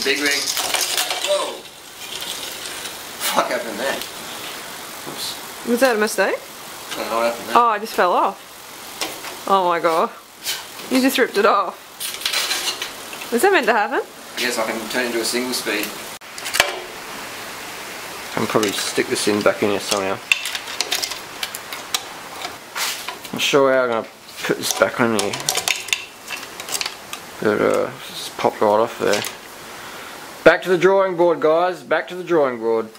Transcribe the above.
the big rig. Whoa! What happened there? Oops. Was that a mistake? I don't know what happened there. Oh, it just fell off. Oh my god. You just ripped it off. Was that meant to happen? I guess I can turn it into a single speed. I can probably stick this in back in here somehow. I'm not sure how I'm going to put this back on here. But just popped right off there. Back to the drawing board, guys. Back to the drawing board.